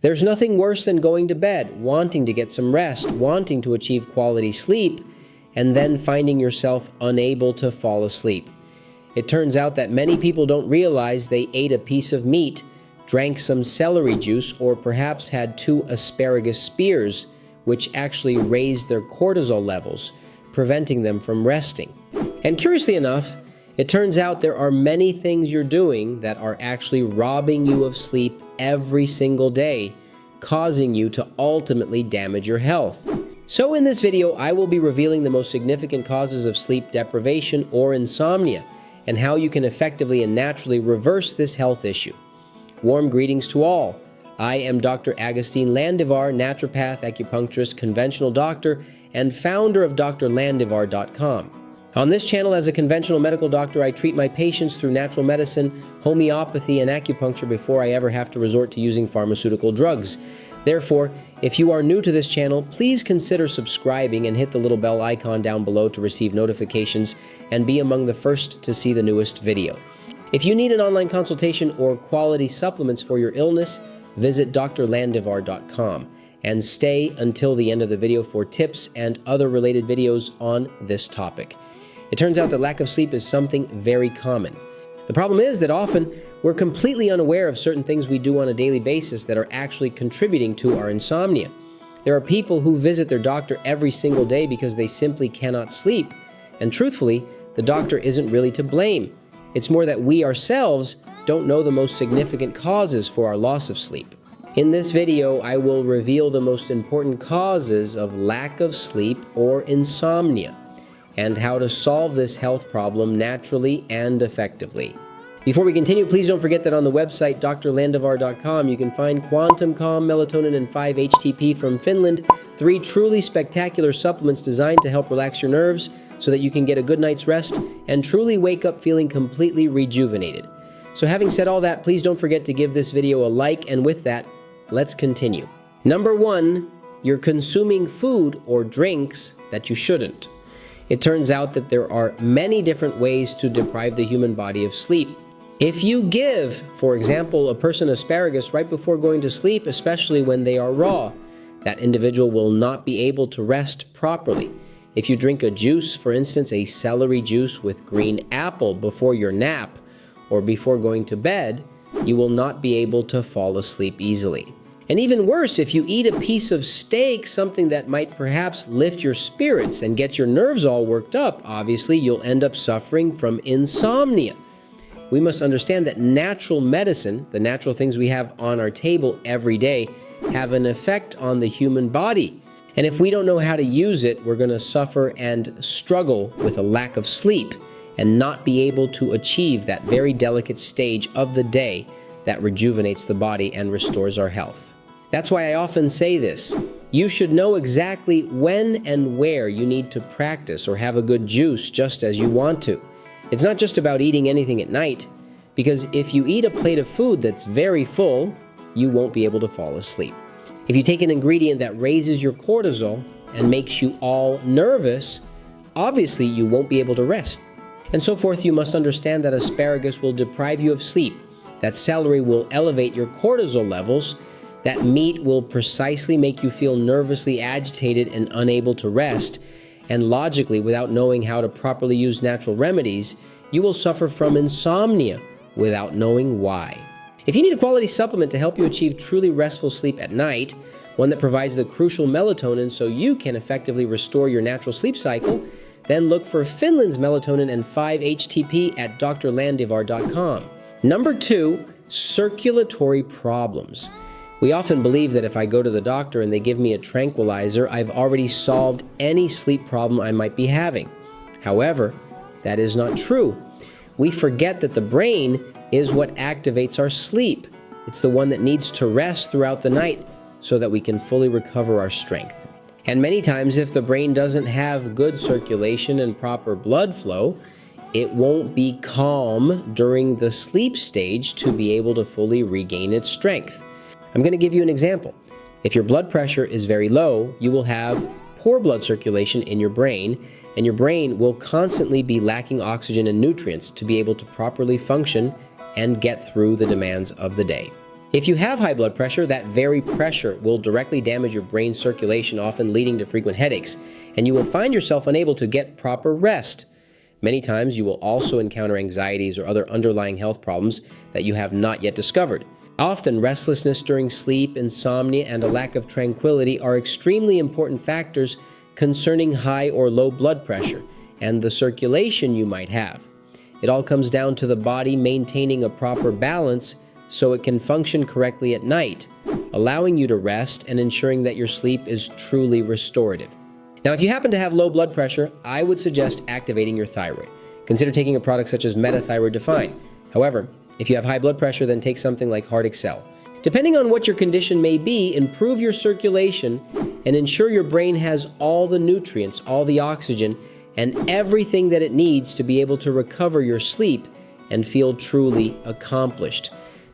There's nothing worse than going to bed, wanting to get some rest, wanting to achieve quality sleep, and then finding yourself unable to fall asleep. It turns out that many people don't realize they ate a piece of meat, drank some celery juice, or perhaps had 2 asparagus spears, which actually raised their cortisol levels, preventing them from resting. And curiously enough, it turns out there are many things you're doing that are actually robbing you of sleep every single day, causing you to ultimately damage your health. So in this video, I will be revealing the most significant causes of sleep deprivation or insomnia, and how you can effectively and naturally reverse this health issue. Warm greetings to all. I am Dr. Agustin Landivar, naturopath, acupuncturist, conventional doctor, and founder of drlandivar.com. On this channel, as a conventional medical doctor, I treat my patients through natural medicine, homeopathy, and acupuncture before I ever have to resort to using pharmaceutical drugs. Therefore, if you are new to this channel, please consider subscribing and hit the little bell icon down below to receive notifications and be among the first to see the newest video. If you need an online consultation or quality supplements for your illness, visit drlandivar.com and stay until the end of the video for tips and other related videos on this topic. It turns out that lack of sleep is something very common. The problem is that often we're completely unaware of certain things we do on a daily basis that are actually contributing to our insomnia. There are people who visit their doctor every single day because they simply cannot sleep. And truthfully, the doctor isn't really to blame. It's more that we ourselves don't know the most significant causes for our loss of sleep. In this video, I will reveal the most important causes of lack of sleep or insomnia, and how to solve this health problem naturally and effectively. Before we continue, please don't forget that on the website drlandivar.com you can find Quantum Calm, Melatonin, and 5-HTP from Finland, 3 truly spectacular supplements designed to help relax your nerves so that you can get a good night's rest and truly wake up feeling completely rejuvenated. So having said all that, please don't forget to give this video a like, and with that, let's continue. Number 1, you're consuming food or drinks that you shouldn't. It turns out that there are many different ways to deprive the human body of sleep. If you give, for example, a person asparagus right before going to sleep, especially when they are raw, that individual will not be able to rest properly. If you drink a juice, for instance, a celery juice with green apple before your nap or before going to bed, you will not be able to fall asleep easily. And even worse, if you eat a piece of steak, something that might perhaps lift your spirits and get your nerves all worked up, obviously you'll end up suffering from insomnia. We must understand that natural medicine, the natural things we have on our table every day, have an effect on the human body. And if we don't know how to use it, we're going to suffer and struggle with a lack of sleep and not be able to achieve that very delicate stage of the day that rejuvenates the body and restores our health. That's why I often say this. You should know exactly when and where you need to practice or have a good juice just as you want to. It's not just about eating anything at night, because if you eat a plate of food that's very full, you won't be able to fall asleep. If you take an ingredient that raises your cortisol and makes you all nervous, obviously you won't be able to rest. And so forth, you must understand that asparagus will deprive you of sleep, that celery will elevate your cortisol levels, that meat will precisely make you feel nervously agitated and unable to rest, and logically, without knowing how to properly use natural remedies, you will suffer from insomnia without knowing why. If you need a quality supplement to help you achieve truly restful sleep at night, one that provides the crucial melatonin so you can effectively restore your natural sleep cycle, then look for Finland's melatonin and 5-HTP at drlandivar.com. Number 2, circulatory problems. We often believe that if I go to the doctor and they give me a tranquilizer, I've already solved any sleep problem I might be having. However, that is not true. We forget that the brain is what activates our sleep. It's the one that needs to rest throughout the night so that we can fully recover our strength. And many times, if the brain doesn't have good circulation and proper blood flow, it won't be calm during the sleep stage to be able to fully regain its strength. I'm going to give you an example. If your blood pressure is very low, you will have poor blood circulation in your brain, and your brain will constantly be lacking oxygen and nutrients to be able to properly function and get through the demands of the day. If you have high blood pressure, that very pressure will directly damage your brain circulation, often leading to frequent headaches, and you will find yourself unable to get proper rest. Many times you will also encounter anxieties or other underlying health problems that you have not yet discovered. Often, restlessness during sleep, insomnia, and a lack of tranquility are extremely important factors concerning high or low blood pressure and the circulation you might have. It all comes down to the body maintaining a proper balance so it can function correctly at night, allowing you to rest and ensuring that your sleep is truly restorative. Now, if you happen to have low blood pressure, I would suggest activating your thyroid. Consider taking a product such as Metathyroid Define. However, if you have high blood pressure, then take something like Heart Excel. Depending on what your condition may be, improve your circulation and ensure your brain has all the nutrients, all the oxygen, and everything that it needs to be able to recover your sleep and feel truly accomplished.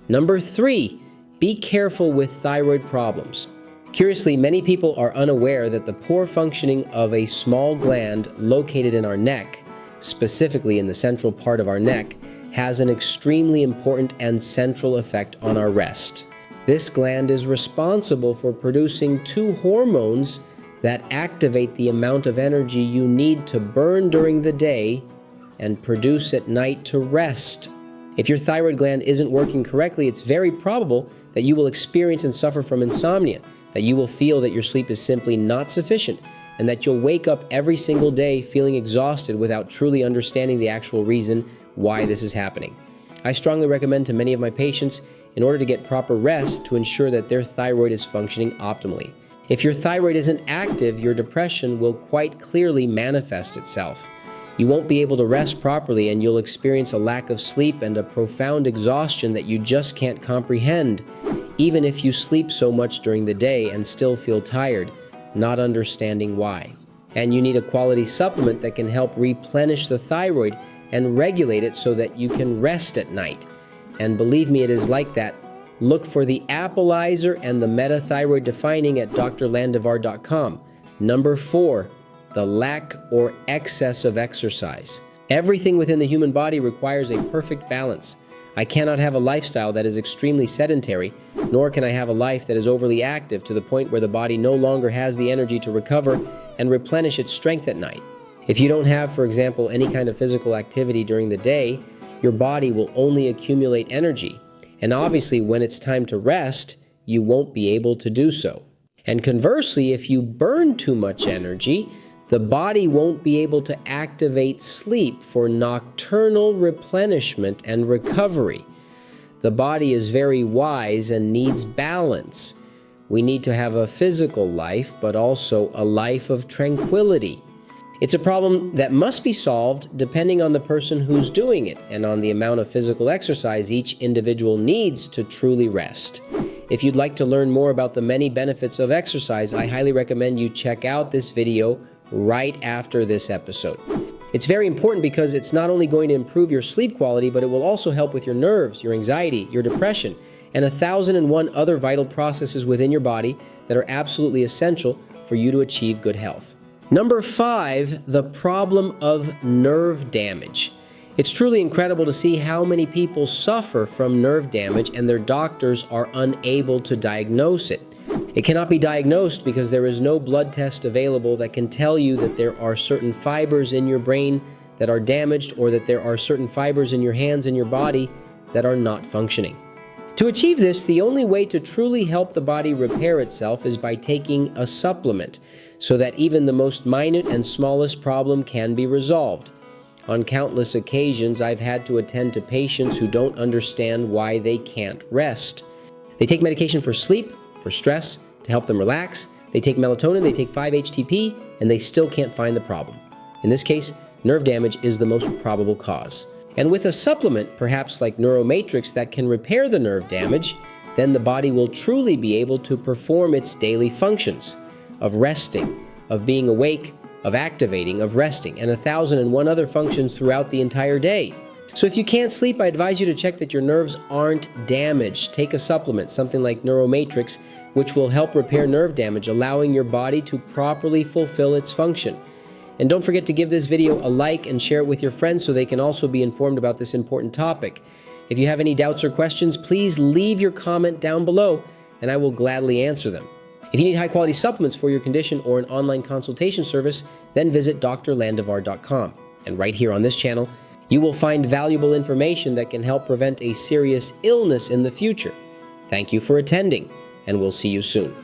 Number 3, be careful with thyroid problems. Curiously, many people are unaware that the poor functioning of a small gland located in our neck, specifically in the central part of our neck, has an extremely important and central effect on our rest. This gland is responsible for producing 2 hormones that activate the amount of energy you need to burn during the day and produce at night to rest. If your thyroid gland isn't working correctly, it's very probable that you will experience and suffer from insomnia, that you will feel that your sleep is simply not sufficient, and that you'll wake up every single day feeling exhausted without truly understanding the actual reason why this is happening. I strongly recommend to many of my patients, in order to get proper rest, to ensure that their thyroid is functioning optimally. If your thyroid isn't active, your depression will quite clearly manifest itself. You won't be able to rest properly, and you'll experience a lack of sleep and a profound exhaustion that you just can't comprehend, even if you sleep so much during the day and still feel tired, not understanding why. And you need a quality supplement that can help replenish the thyroid and regulate it so that you can rest at night. And believe me, it is like that. Look for the Appleizer and the Metathyroid Defining at drlandevar.com. Number 4, the lack or excess of exercise. Everything within the human body requires a perfect balance. I cannot have a lifestyle that is extremely sedentary, nor can I have a life that is overly active to the point where the body no longer has the energy to recover and replenish its strength at night. If you don't have, for example, any kind of physical activity during the day, your body will only accumulate energy. And obviously, when it's time to rest, you won't be able to do so. And conversely, if you burn too much energy, the body won't be able to activate sleep for nocturnal replenishment and recovery. The body is very wise and needs balance. We need to have a physical life, but also a life of tranquility. It's a problem that must be solved depending on the person who's doing it and on the amount of physical exercise each individual needs to truly rest. If you'd like to learn more about the many benefits of exercise, I highly recommend you check out this video right after this episode. It's very important because it's not only going to improve your sleep quality, but it will also help with your nerves, your anxiety, your depression, and 1,001 other vital processes within your body that are absolutely essential for you to achieve good health. Number 5, the problem of nerve damage. It's truly incredible to see how many people suffer from nerve damage and their doctors are unable to diagnose it. It cannot be diagnosed because there is no blood test available that can tell you that there are certain fibers in your brain that are damaged or that there are certain fibers in your hands and your body that are not functioning. To achieve this, the only way to truly help the body repair itself is by taking a supplement, so that even the most minute and smallest problem can be resolved. On countless occasions, I've had to attend to patients who don't understand why they can't rest. They take medication for sleep, for stress, to help them relax. They take melatonin, they take 5-HTP, and they still can't find the problem. In this case, nerve damage is the most probable cause. And with a supplement, perhaps like Neuromatrix, that can repair the nerve damage, then the body will truly be able to perform its daily functions of resting, of being awake, of activating, of resting, and 1,001 other functions throughout the entire day. So if you can't sleep, I advise you to check that your nerves aren't damaged. Take a supplement, something like Neuromatrix, which will help repair nerve damage, allowing your body to properly fulfill its function. And don't forget to give this video a like and share it with your friends so they can also be informed about this important topic. If you have any doubts or questions, please leave your comment down below and I will gladly answer them. If you need high-quality supplements for your condition or an online consultation service, then visit drlandivar.com. And right here on this channel, you will find valuable information that can help prevent a serious illness in the future. Thank you for attending, and we'll see you soon.